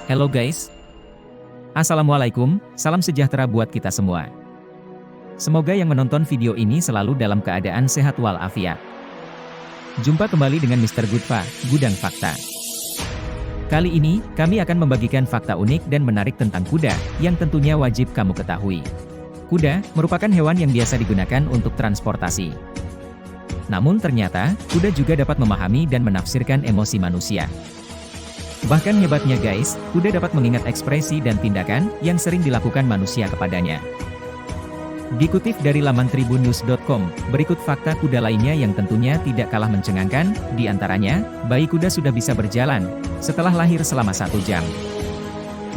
Halo guys. Assalamualaikum, salam sejahtera buat kita semua. Semoga yang menonton video ini selalu dalam keadaan sehat walafiat. Jumpa kembali dengan Mr. Gudfa, Gudang Fakta. Kali ini, kami akan membagikan fakta unik dan menarik tentang kuda, yang tentunya wajib kamu ketahui. Kuda, merupakan hewan yang biasa digunakan untuk transportasi. Namun ternyata, kuda juga dapat memahami dan menafsirkan emosi manusia. Bahkan hebatnya guys, kuda dapat mengingat ekspresi dan tindakan yang sering dilakukan manusia kepadanya. Dikutip dari laman tribunnews.com, berikut fakta kuda lainnya yang tentunya tidak kalah mencengangkan, di antaranya, bayi kuda sudah bisa berjalan, setelah lahir selama 1 jam.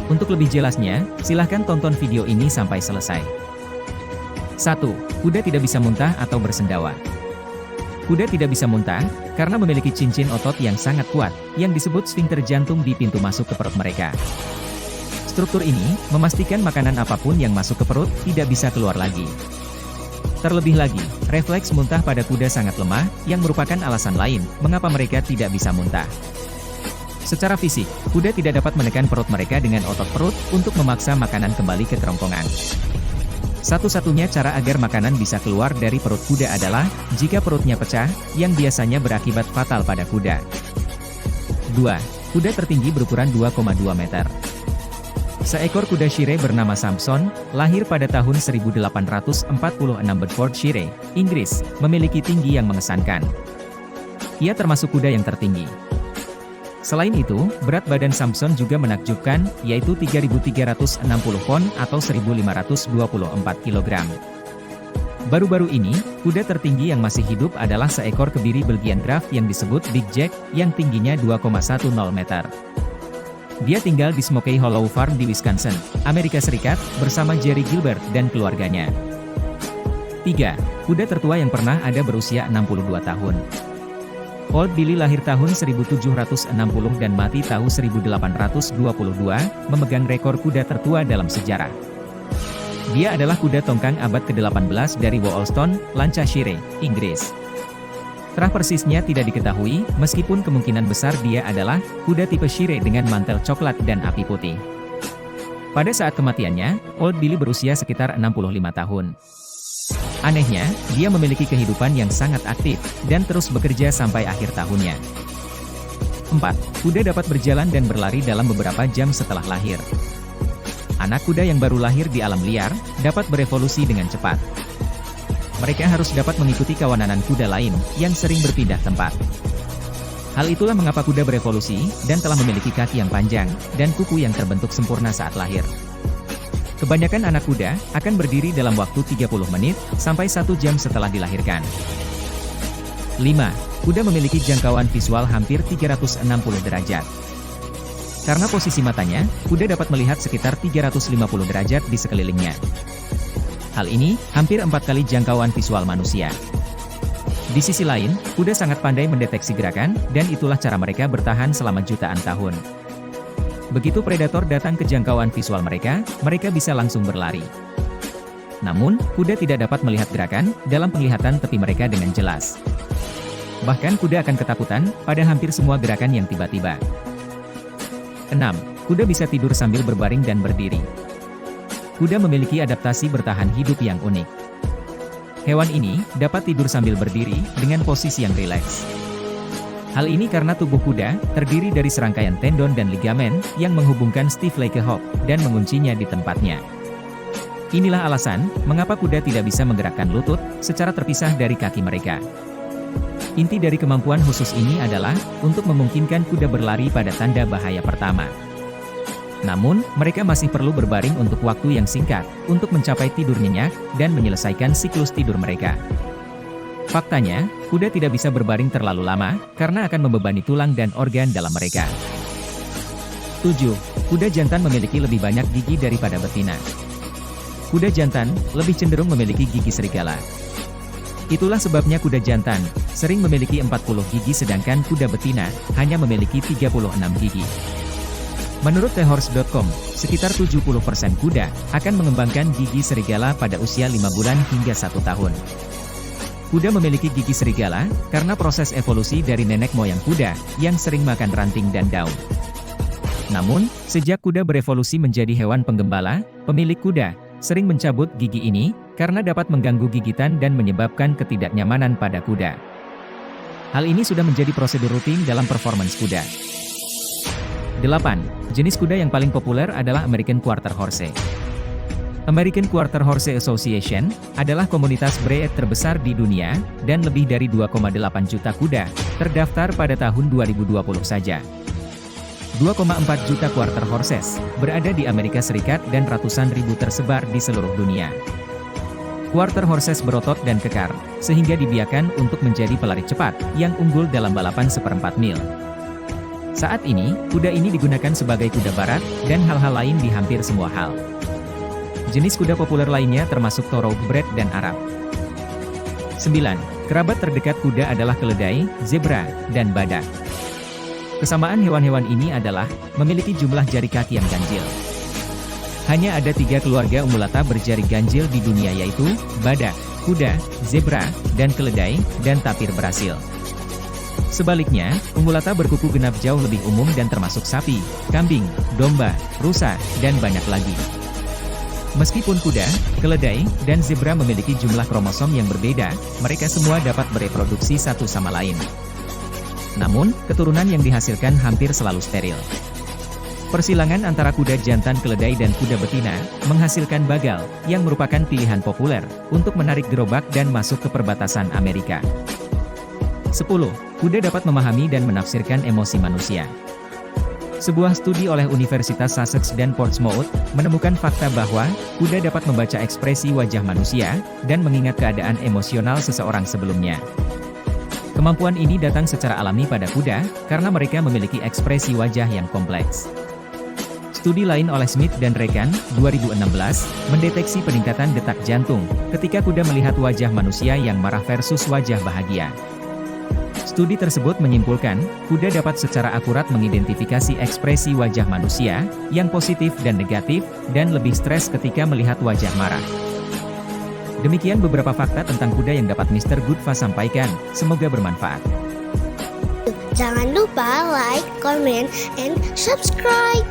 Untuk lebih jelasnya, silahkan tonton video ini sampai selesai. 1. Kuda tidak bisa muntah atau bersendawa. Kuda tidak bisa muntah, karena memiliki cincin otot yang sangat kuat, yang disebut sfinkter jantung di pintu masuk ke perut mereka. Struktur ini, memastikan makanan apapun yang masuk ke perut, tidak bisa keluar lagi. Terlebih lagi, refleks muntah pada kuda sangat lemah, yang merupakan alasan lain, mengapa mereka tidak bisa muntah. Secara fisik, kuda tidak dapat menekan perut mereka dengan otot perut, untuk memaksa makanan kembali ke kerongkongan. Satu-satunya cara agar makanan bisa keluar dari perut kuda adalah, jika perutnya pecah, yang biasanya berakibat fatal pada kuda. 2. Kuda tertinggi berukuran 2,2 meter. Seekor kuda Shire bernama Samson, lahir pada tahun 1846 Bedfordshire, Inggris, memiliki tinggi yang mengesankan. Ia termasuk kuda yang tertinggi. Selain itu, berat badan Samson juga menakjubkan, yaitu 3.360 pon atau 1.524 kg. Baru-baru ini, kuda tertinggi yang masih hidup adalah seekor kebiri Belgian Graf yang disebut Big Jack, yang tingginya 2,10 meter. Dia tinggal di Smoky Hollow Farm di Wisconsin, Amerika Serikat, bersama Jerry Gilbert dan keluarganya. 3. Kuda tertua yang pernah ada berusia 62 tahun. Old Billy lahir tahun 1760 dan mati tahun 1822, memegang rekor kuda tertua dalam sejarah. Dia adalah kuda tongkang abad ke-18 dari Wolston, Lancashire, Inggris. Terah persisnya tidak diketahui, meskipun kemungkinan besar dia adalah kuda tipe Shire dengan mantel coklat dan api putih. Pada saat kematiannya, Old Billy berusia sekitar 65 tahun. Anehnya, dia memiliki kehidupan yang sangat aktif, dan terus bekerja sampai akhir tahunnya. 4. Kuda dapat berjalan dan berlari dalam beberapa jam setelah lahir. Anak kuda yang baru lahir di alam liar, dapat berevolusi dengan cepat. Mereka harus dapat mengikuti kawanan kuda lain, yang sering berpindah tempat. Hal itulah mengapa kuda berevolusi, dan telah memiliki kaki yang panjang, dan kuku yang terbentuk sempurna saat lahir. Kebanyakan anak kuda akan berdiri dalam waktu 30 menit, sampai 1 jam setelah dilahirkan. 5. Kuda memiliki jangkauan visual hampir 360 derajat. Karena posisi matanya, kuda dapat melihat sekitar 350 derajat di sekelilingnya. Hal ini, hampir 4 kali jangkauan visual manusia. Di sisi lain, kuda sangat pandai mendeteksi gerakan, dan itulah cara mereka bertahan selama jutaan tahun. Begitu predator datang ke jangkauan visual mereka, mereka bisa langsung berlari. Namun, kuda tidak dapat melihat gerakan dalam penglihatan tepi mereka dengan jelas. Bahkan kuda akan ketakutan pada hampir semua gerakan yang tiba-tiba. 6. Kuda bisa tidur sambil berbaring dan berdiri. Kuda memiliki adaptasi bertahan hidup yang unik. Hewan ini dapat tidur sambil berdiri dengan posisi yang rileks. Hal ini karena tubuh kuda terdiri dari serangkaian tendon dan ligamen yang menghubungkan stiff leg hop dan menguncinya di tempatnya. Inilah alasan mengapa kuda tidak bisa menggerakkan lutut secara terpisah dari kaki mereka. Inti dari kemampuan khusus ini adalah untuk memungkinkan kuda berlari pada tanda bahaya pertama. Namun, mereka masih perlu berbaring untuk waktu yang singkat untuk mencapai tidur nyenyak dan menyelesaikan siklus tidur mereka. Faktanya, kuda tidak bisa berbaring terlalu lama, karena akan membebani tulang dan organ dalam mereka. 7. Kuda jantan memiliki lebih banyak gigi daripada betina. Kuda jantan lebih cenderung memiliki gigi serigala. Itulah sebabnya kuda jantan sering memiliki 40 gigi sedangkan kuda betina hanya memiliki 36 gigi. Menurut thehorse.com, sekitar 70% kuda akan mengembangkan gigi serigala pada usia 5 bulan hingga 1 tahun. Kuda memiliki gigi serigala, karena proses evolusi dari nenek moyang kuda, yang sering makan ranting dan daun. Namun, sejak kuda berevolusi menjadi hewan penggembala, pemilik kuda sering mencabut gigi ini karena dapat mengganggu gigitan dan menyebabkan ketidaknyamanan pada kuda. Hal ini sudah menjadi prosedur rutin dalam performance kuda. 8. Jenis kuda yang paling populer adalah American Quarter Horse. American Quarter Horse Association adalah komunitas breed terbesar di dunia, dan lebih dari 2,8 juta kuda terdaftar pada tahun 2020 saja. 2,4 juta quarter horses berada di Amerika Serikat dan ratusan ribu tersebar di seluruh dunia. Quarter horses berotot dan kekar, sehingga dibiarkan untuk menjadi pelari cepat yang unggul dalam balapan seperempat mil. Saat ini, kuda ini digunakan sebagai kuda barat dan hal-hal lain di hampir semua hal. Jenis kuda populer lainnya termasuk thoroughbred dan Arab. 9. Kerabat terdekat kuda adalah keledai, zebra, dan badak. Kesamaan hewan-hewan ini adalah memiliki jumlah jari kaki yang ganjil. Hanya ada 3 keluarga ungulata berjari ganjil di dunia, yaitu badak, kuda, zebra, dan keledai, dan tapir Brasil. Sebaliknya, ungulata berkuku genap jauh lebih umum dan termasuk sapi, kambing, domba, rusa, dan banyak lagi. Meskipun kuda, keledai, dan zebra memiliki jumlah kromosom yang berbeda, mereka semua dapat bereproduksi satu sama lain. Namun, keturunan yang dihasilkan hampir selalu steril. Persilangan antara kuda jantan keledai dan kuda betina menghasilkan bagal, yang merupakan pilihan populer untuk menarik gerobak dan masuk ke perbatasan Amerika. 10. Kuda dapat memahami dan menafsirkan emosi manusia. Sebuah studi oleh Universitas Sussex dan Portsmouth menemukan fakta bahwa kuda dapat membaca ekspresi wajah manusia dan mengingat keadaan emosional seseorang sebelumnya. Kemampuan ini datang secara alami pada kuda, karena mereka memiliki ekspresi wajah yang kompleks. Studi lain oleh Smith dan rekan, 2016, mendeteksi peningkatan detak jantung ketika kuda melihat wajah manusia yang marah versus wajah bahagia. Studi tersebut menyimpulkan, kuda dapat secara akurat mengidentifikasi ekspresi wajah manusia yang positif dan negatif, dan lebih stres ketika melihat wajah marah. Demikian beberapa fakta tentang kuda yang dapat Mr. Goodfa sampaikan, semoga bermanfaat. Jangan lupa like, comment, and subscribe.